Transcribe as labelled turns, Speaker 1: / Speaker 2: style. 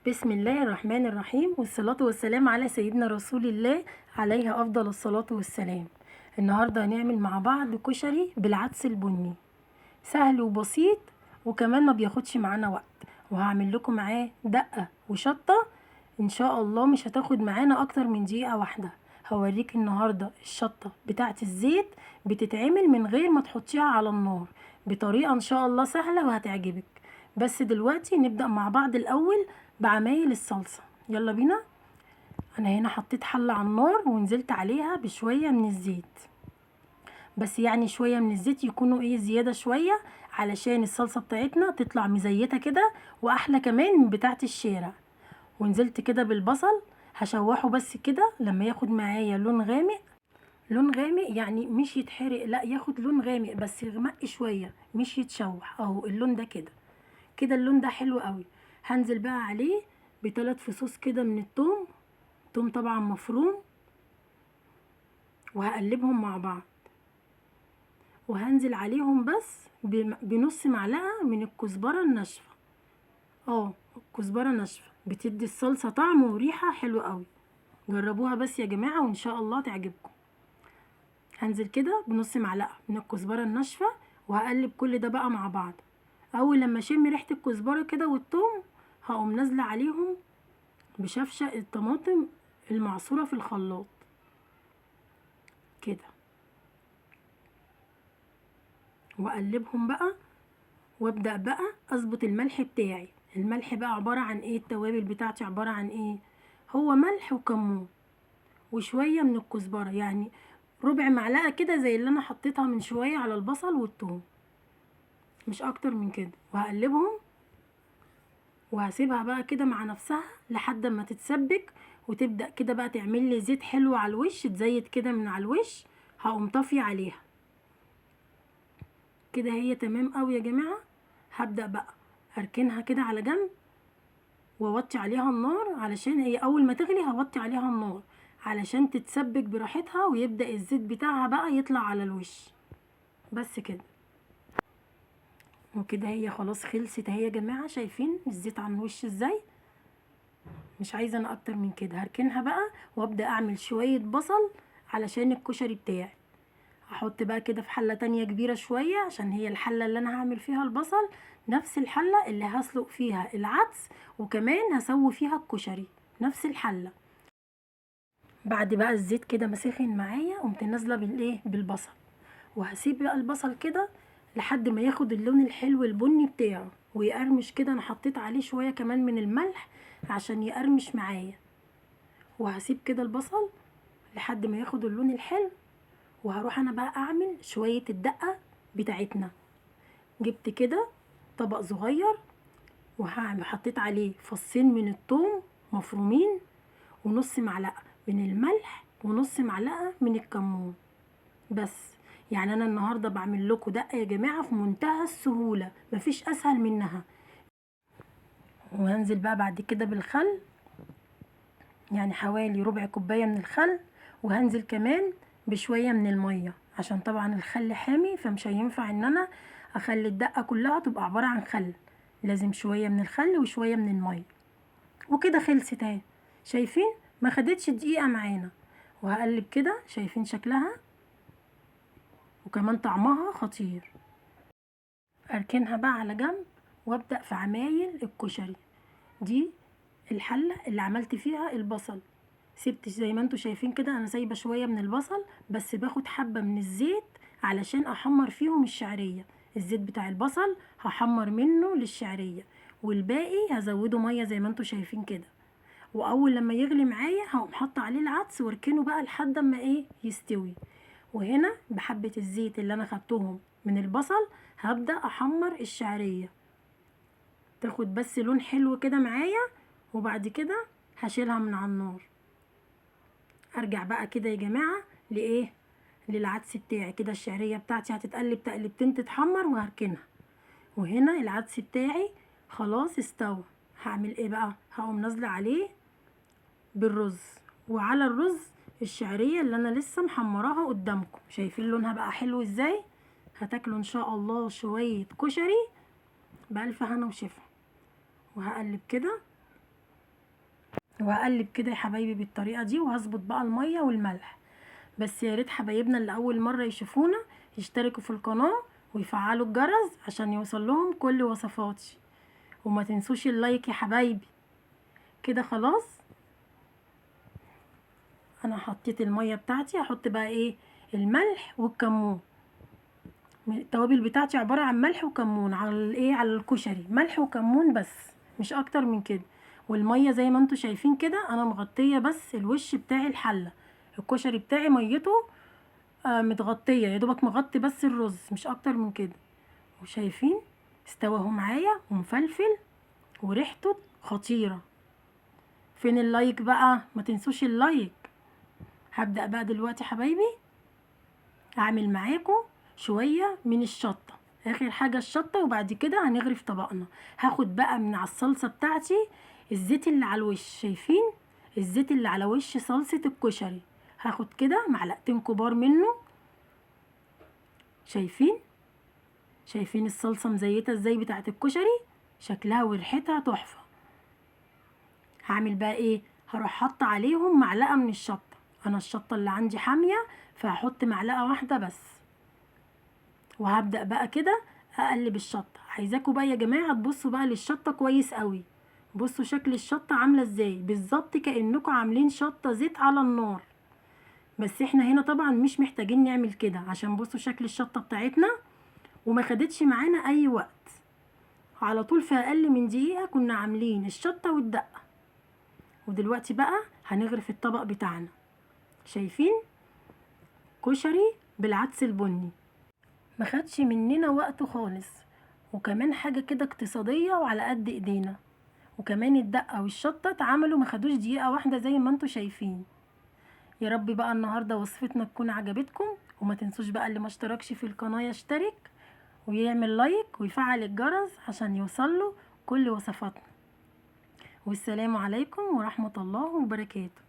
Speaker 1: بسم الله الرحمن الرحيم، والصلاة والسلام على سيدنا رسول الله عليه أفضل الصلاة والسلام. النهاردة هنعمل مع بعض كشري بالعدس البني، سهل وبسيط وكمان ما بياخدش معانا وقت. وهعمل لكم معاه دقة وشطة ان شاء الله مش هتاخد معانا اكتر من دقيقة واحدة. هوريك النهاردة الشطة بتاعة الزيت بتتعمل من غير ما تحطيها على النار بطريقة ان شاء الله سهلة وهتعجبك. بس دلوقتي نبدأ مع بعض الاول بعمايل الصلصة. يلا بينا. انا هنا حطيت حلة على النار ونزلت عليها بشوية من الزيت، بس يعني شوية من الزيت يكونوا زيادة شوية علشان الصلصة بتاعتنا تطلع مزيتة كده واحلى كمان من بتاعة الشارع. ونزلت كده بالبصل هشوحه بس كده لما ياخد معايا لون غامق. لون غامق يعني مش يتحرق، لا ياخد لون غامق بس يغمق شوية مش يتشوح. اهو اللون ده كده، كده اللون ده حلو قوي. هنزل بقى عليه ب3 فصوص كده من التوم، توم طبعا مفروم، وهقلبهم مع بعض. وهنزل عليهم بس بنص معلقة من الكزبرة الناشفة. الكزبرة ناشفة بتدي الصلصة طعم وريحة حلوة قوي. جربوها بس يا جماعة وان شاء الله تعجبكم. هنزل كده بنص معلقة من الكزبرة الناشفة وهقلب كل ده بقى مع بعض. اول لما اشم ريحة الكزبرة كده والثوم هقوم نازلة عليهم بشفشق الطماطم المعصورة في الخلاط كده، واقلبهم بقى وابدأ بقى اظبط الملح بتاعي. الملح بقى عبارة عن التوابل بتاعتي عبارة عن هو ملح وكمون وشوية من الكزبرة، يعني ربع معلقة كده زي اللي انا حطيتها من شوية على البصل والثوم، مش اكتر من كده. وهقلبهم وهسيبها بقى كده مع نفسها لحد ما تتسبك وتبدأ كده بقى تعمل لي زيت حلو على الوش، تزيت كده من على الوش. هقوم طافية عليها كده، هي تمام قوي يا جماعة. هبدأ بقى اركنها كده على جنب واوطي عليها النار، علشان هي اول ما تغلي هوطي عليها النار علشان تتسبك براحتها ويبدأ الزيت بتاعها بقى يطلع على الوش. بس كده وكده هي خلاص خلصت اهي يا جماعة. شايفين الزيت على الوش ازاي؟ مش عايزه انا اكتر من كده. هركنها بقى وابدا اعمل شويه بصل علشان الكشري بتاعي. هحط بقى كده في حله تانية كبيره شويه عشان هي الحله اللي انا هعمل فيها البصل نفس الحله اللي هسلق فيها العدس وكمان هسوي فيها الكشري، نفس الحله. بعد بقى الزيت كده ما سخن معايا قمت نازله بالبصل، وهسيب بقى البصل كده لحد ما ياخد اللون الحلو البني بتاعه ويقرمش كده. انا حطيت عليه شويه كمان من الملح عشان يقرمش معايا. وهسيب كده البصل لحد ما ياخد اللون الحلو، وهروح انا بقى اعمل شوية الدقة بتاعتنا. جبت كده طبق صغير وهعمل حطيت عليه فصين من الثوم مفرومين ونص معلقة من الملح ونص معلقة من الكمون بس. يعني انا النهاردة بعمل لكم دقة يا جماعة في منتهى السهولة، مفيش اسهل منها. وهنزل بقى بعد كده بالخل، يعني حوالي ربع كوباية من الخل. وهنزل كمان بشوية من المية عشان طبعا الخل حامي، فمش هينفع ان انا اخلي الدقة كلها تبقى عبارة عن خل، لازم شوية من الخل وشوية من المية. وكده خلصت اهي. شايفين ما خدتش دقيقة معانا. وهقلب كده، شايفين شكلها وكمان طعمها خطير. اركنها بقى على جنب وابدأ في عمايل الكشري. دي الحلة اللي عملت فيها البصل. سبت زي ما انتوا شايفين كده، انا سايبه شويه من البصل بس باخد حبه من الزيت علشان احمر فيهم الشعريه. الزيت بتاع البصل هحمر منه للشعريه، والباقي هزوده ميه زي ما انتوا شايفين كده. واول لما يغلي معايا هقوم حاطه عليه العدس واركنه بقى لحد اما يستوي. وهنا بحبه الزيت اللي انا خدتهم من البصل هبدا احمر الشعريه تاخد بس لون حلو كده معايا، وبعد كده هشيلها من على النار. ارجع بقى كده يا جماعه للعدس بتاعي. كده الشعريه بتاعتي هتتقلب تقلبتين تتحمر وهركنها. وهنا العدس بتاعي خلاص استوى. هعمل بقى؟ هقوم نازله عليه بالرز، وعلى الرز الشعريه اللي انا لسه محمراها قدامكم. شايفين لونها بقى حلو ازاي؟ هتاكلوا ان شاء الله شويه كشري بألف هنا وشفا. وهقلب كده وهقلب كده يا حبايبي بالطريقه دي، وهظبط بقى الميه والملح. بس يا ريت حبايبنا اللي اول مره يشوفونا يشتركوا في القناه ويفعلوا الجرس عشان يوصل لهم كل وصفاتي، وما تنسوش اللايك يا حبايبي. كده خلاص انا حطيت الميه بتاعتي، هحط بقى ايه؟ الملح والكمون. التوابل بتاعتي عباره عن ملح وكمون على الايه، على الكشري، ملح وكمون بس، مش اكتر من كده. والميه زي ما انتوا شايفين كده انا مغطيه بس الوش بتاع الحله. الكشري بتاعي ميته متغطيه، يا دوبك مغطي بس الرز، مش اكتر من كده. وشايفين استوى اهو معايا ومفلفل وريحته خطيره. فين اللايك بقى؟ ما تنسوش اللايك. هبدأ بقى دلوقتي حبايبي اعمل معاكم شويه من الشطه، اخر حاجه الشطه، وبعد كده هنغرف طبقنا. هاخد بقى من على الصلصه بتاعتي الزيت اللي على الوش، شايفين الزيت اللي على وش صلصه الكشري؟ هاخد كده معلقتين كبار منه. شايفين الصلصه مزيته ازاي بتاعت الكشري؟ شكلها وريحتها تحفه. هعمل بقى ايه؟ هروح حاطه عليهم معلقه من الشطه. انا الشطه اللي عندي حاميه، فهحط معلقه واحده بس. وهبدأ بقى كده اقلب الشطه. عايزاكم بقى يا جماعه تبصوا بقى للشطه كويس قوي. بصوا شكل الشطه عامله ازاي، بالظبط كأنكم عاملين شطه زيت على النار. بس احنا هنا طبعا مش محتاجين نعمل كده، عشان بصوا شكل الشطه بتاعتنا وما خدتش معانا اي وقت. على طول في اقل من دقيقه كنا عاملين الشطه والدقه. ودلوقتي بقى هنغرف الطبق بتاعنا. شايفين كشري بالعدس البني، ما خدش مننا وقت خالص، وكمان حاجة كده اقتصادية وعلى قد ايدينا. وكمان الدقة والشطة اتعملوا ما خدوش دقيقة واحدة زي ما انتوا شايفين. يا رب بقى النهاردة وصفتنا تكون عجبتكم، وما تنسوش بقى اللي ما اشتركش في القناة يشترك ويعمل لايك ويفعل الجرس عشان يوصله كل وصفاتنا. والسلام عليكم ورحمة الله وبركاته.